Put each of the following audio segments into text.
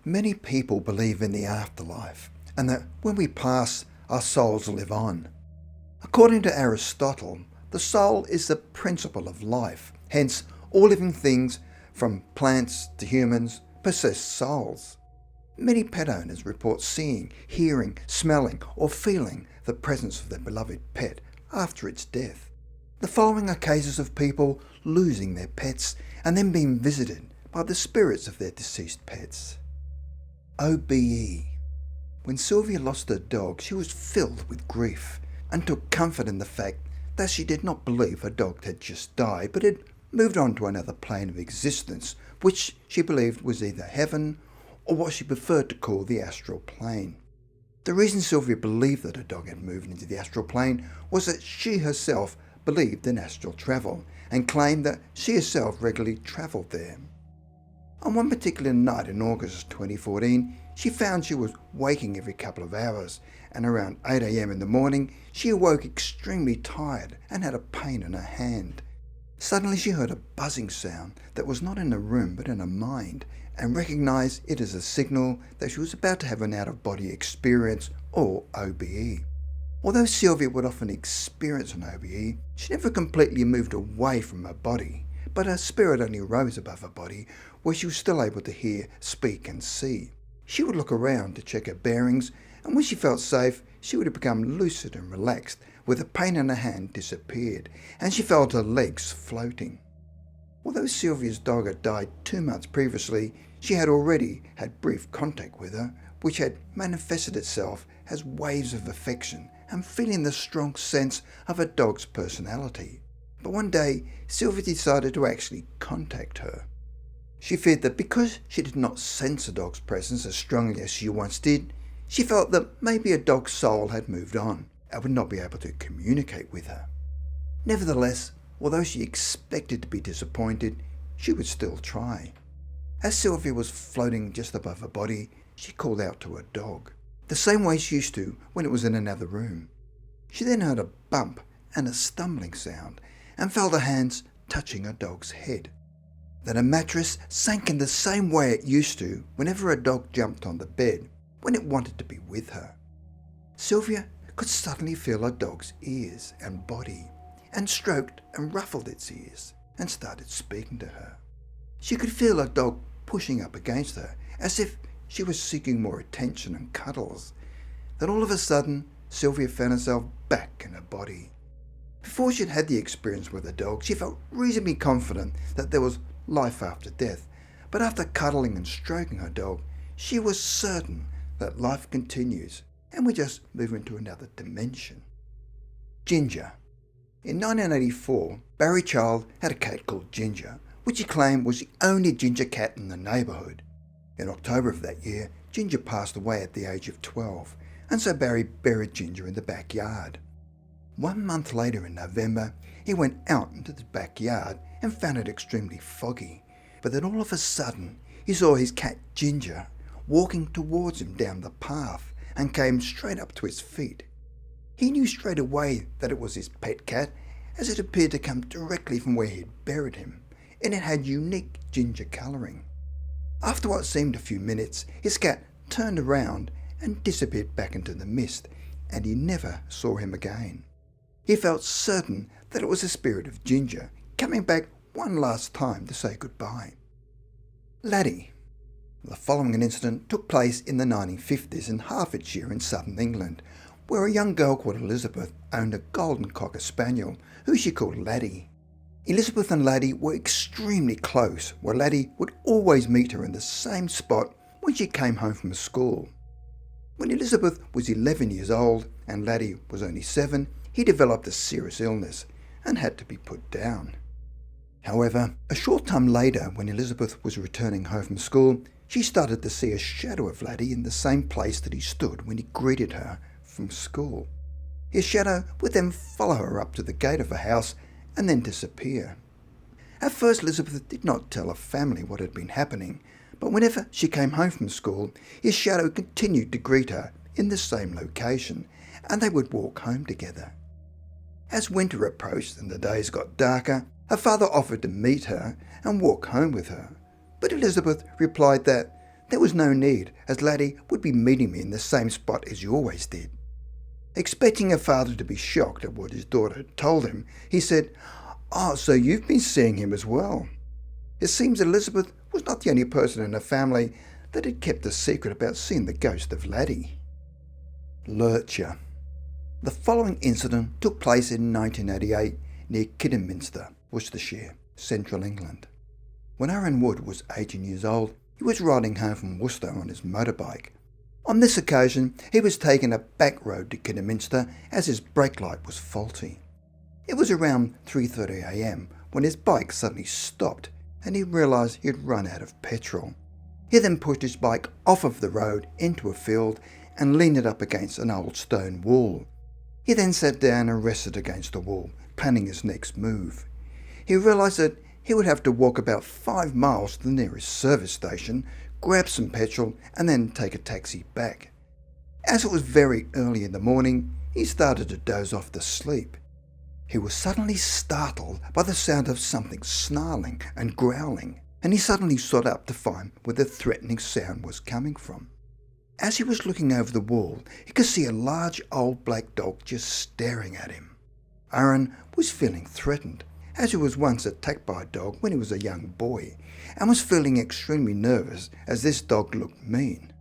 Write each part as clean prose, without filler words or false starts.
Many people believe in the afterlife and that when we pass, our souls live on. According to Aristotle, the soul is the principle of life. Hence, all living things, from plants to humans, possess souls. Many pet owners report seeing, hearing, smelling, or feeling the presence of their beloved pet after its death. The following are cases of people losing their pets and then being visited by the spirits of their deceased pets. OBE. When Sylvia lost her dog, she was filled with grief and took comfort in the fact that she did not believe her dog had just died, but had moved on to another plane of existence, which she believed was either heaven or what she preferred to call the astral plane. The reason Sylvia believed that her dog had moved into the astral plane was that she herself believed in astral travel and claimed that she herself regularly travelled there. On one particular night in August 2014, she found she was waking every couple of hours, and around 8 a.m. in the morning, she awoke extremely tired and had a pain in her hand. Suddenly she heard a buzzing sound that was not in her room but in her mind, and recognised it as a signal that she was about to have an out-of-body experience, or OBE. Although Sylvia would often experience an OBE, she never completely moved away from her body, but her spirit only rose above her body, where she was still able to hear, speak and see. She would look around to check her bearings, and when she felt safe, she would have become lucid and relaxed, with the pain in her hand disappeared, and she felt her legs floating. Although Sylvia's dog had died 2 months previously, she had already had brief contact with her, which had manifested itself as waves of affection and feeling the strong sense of a dog's personality. But one day, Sylvia decided to actually contact her. She feared that because she did not sense a dog's presence as strongly as she once did, she felt that maybe a dog's soul had moved on and would not be able to communicate with her. Nevertheless, although she expected to be disappointed, she would still try. As Sylvia was floating just above her body, she called out to her dog, the same way she used to when it was in another room. She then heard a bump and a stumbling sound and felt her hands touching her dog's head. Then a mattress sank in the same way it used to whenever a dog jumped on the bed when it wanted to be with her. Sylvia could suddenly feel her dog's ears and body, and stroked and ruffled its ears and started speaking to her. She could feel her dog pushing up against her as if she was seeking more attention and cuddles. Then all of a sudden, Sylvia found herself back in her body. Before she'd had the experience with her dog, she felt reasonably confident that there was life after death, but after cuddling and stroking her dog, she was certain that life continues and we just move into another dimension. Ginger. In 1984, Barry Child had a cat called Ginger, which he claimed was the only ginger cat in the neighbourhood. In October of that year, Ginger passed away at the age of 12, and so Barry buried Ginger in the backyard. 1 month later in November, he went out into the backyard and found it extremely foggy, but then all of a sudden he saw his cat Ginger walking towards him down the path and came straight up to his feet. He knew straight away that it was his pet cat, as it appeared to come directly from where he'd buried him, and it had unique ginger colouring. After what seemed a few minutes, his cat turned around and disappeared back into the mist, and he never saw him again. He felt certain that it was the spirit of Ginger coming back one last time to say goodbye. Laddie. The following incident took place in the 1950s in Hertfordshire in southern England, where a young girl called Elizabeth owned a golden cocker spaniel, who she called Laddie. Elizabeth and Laddie were extremely close, where Laddie would always meet her in the same spot when she came home from school. When Elizabeth was 11 years old and Laddie was only 7, he developed a serious illness and had to be put down. However, a short time later, when Elizabeth was returning home from school, she started to see a shadow of Laddie in the same place that he stood when he greeted her from school. His shadow would then follow her up to the gate of her house and then disappear. At first, Elizabeth did not tell her family what had been happening, but whenever she came home from school, his shadow continued to greet her in the same location, and they would walk home together. As winter approached and the days got darker, her father offered to meet her and walk home with her, but Elizabeth replied that there was no need, as Laddie would be meeting me in the same spot as he always did. Expecting her father to be shocked at what his daughter had told him, he said, "Oh, so you've been seeing him as well." It seems Elizabeth was not the only person in her family that had kept a secret about seeing the ghost of Laddie. Lurcher. The following incident took place in 1988 near Kidderminster, Worcestershire, central England. When Aaron Wood was 18 years old, he was riding home from Worcester on his motorbike. On this occasion, he was taking a back road to Kidderminster as his brake light was faulty. It was around 3:30 a.m. when his bike suddenly stopped and he realised he had run out of petrol. He then pushed his bike off of the road into a field and leaned it up against an old stone wall. He then sat down and rested against the wall, planning his next move. He realised that he would have to walk about 5 miles to the nearest service station, grab some petrol and then take a taxi back. As it was very early in the morning, he started to doze off to sleep. He was suddenly startled by the sound of something snarling and growling, and he suddenly sat up to find where the threatening sound was coming from. As he was looking over the wall, he could see a large old black dog just staring at him. Aaron was feeling threatened, as he was once attacked by a dog when he was a young boy, and was feeling extremely nervous as this dog looked mean.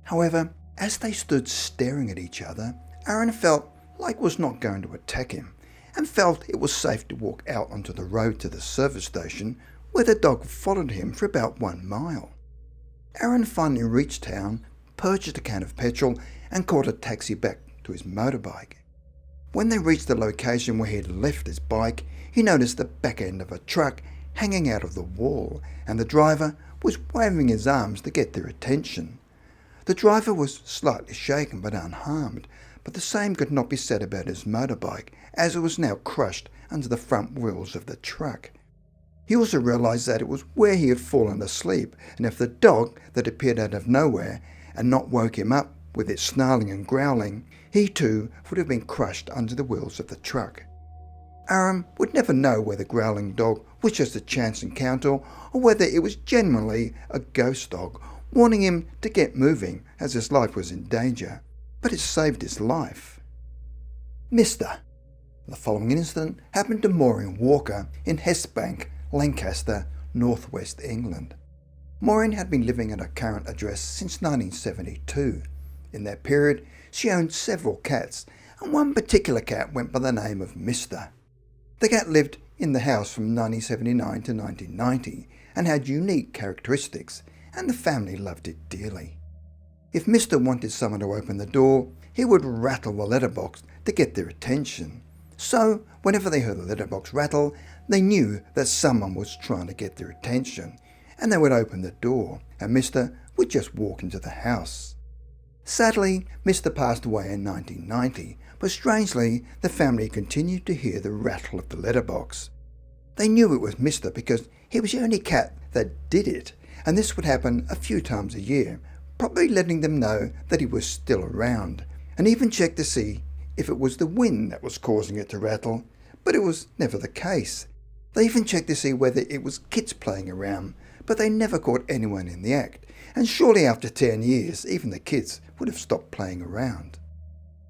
However, as they stood staring at each other, Aaron felt like it was not going to attack him, and felt it was safe to walk out onto the road to the service station, where the dog followed him for about 1 mile. Aaron finally reached town, purchased a can of petrol and caught a taxi back to his motorbike. When they reached the location where he had left his bike, he noticed the back end of a truck hanging out of the wall, and the driver was waving his arms to get their attention. The driver was slightly shaken but unharmed, but the same could not be said about his motorbike, as it was now crushed under the front wheels of the truck. He also realised that it was where he had fallen asleep, and if the dog that appeared out of nowhere and not woke him up with its snarling and growling, he too would have been crushed under the wheels of the truck. Aaron would never know whether the growling dog was just a chance encounter or whether it was genuinely a ghost dog warning him to get moving as his life was in danger, but it saved his life. Mr. The following incident happened to Maureen Walker in Hestbank, Lancaster, northwest England. Maureen had been living at her current address since 1972. In that period, she owned several cats, and one particular cat went by the name of Mr. The cat lived in the house from 1979 to 1990 and had unique characteristics, and the family loved it dearly. If Mr. wanted someone to open the door, he would rattle the letterbox to get their attention. So, whenever they heard the letterbox rattle, they knew that someone was trying to get their attention, and they would open the door, and Mr. would just walk into the house. Sadly, Mr. passed away in 1990, but strangely, the family continued to hear the rattle of the letterbox. They knew it was Mr. because he was the only cat that did it, and this would happen a few times a year, probably letting them know that he was still around, and even checked to see if it was the wind that was causing it to rattle, but it was never the case. They even checked to see whether it was kids playing around, but they never caught anyone in the act, and surely after 10 years, even the kids would have stopped playing around.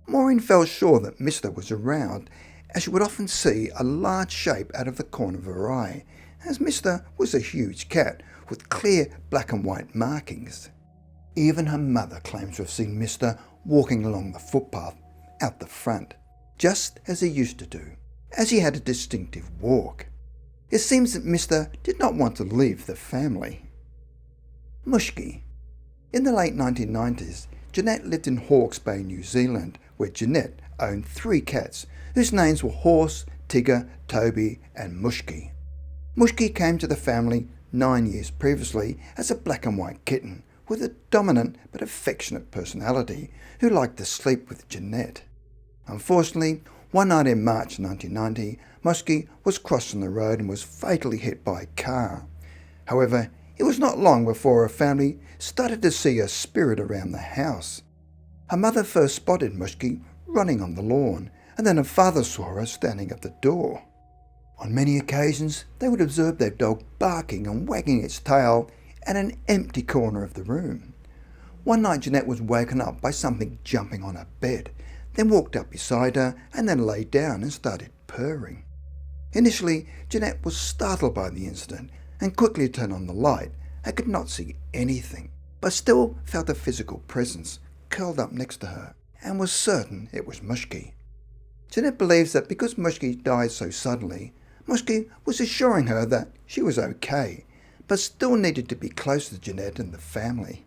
Maureen felt sure that Mr. was around, as she would often see a large shape out of the corner of her eye, as Mr. was a huge cat with clear black and white markings. Even her mother claims to have seen Mr. walking along the footpath out the front, just as he used to do, as he had a distinctive walk. It seems that Mr. did not want to leave the family. Mushki. In the late 1990s, Jeanette lived in Hawke's Bay, New Zealand, where Jeanette owned 3 cats, whose names were Horse, Tigger, Toby and Mushki. Mushki came to the family 9 years previously as a black and white kitten with a dominant but affectionate personality who liked to sleep with Jeanette. Unfortunately, one night in March 1990, Mushki was crossing the road and was fatally hit by a car. However, it was not long before her family started to see a spirit around the house. Her mother first spotted Mushki running on the lawn, and then her father saw her standing at the door. On many occasions, they would observe their dog barking and wagging its tail at an empty corner of the room. One night Jeanette was woken up by something jumping on her bed, then walked up beside her and then lay down and started purring. Initially, Jeanette was startled by the incident and quickly turned on the light and could not see anything, but still felt a physical presence curled up next to her and was certain it was Mushki. Jeanette believes that because Mushki died so suddenly, Mushki was assuring her that she was okay, but still needed to be close to Jeanette and the family.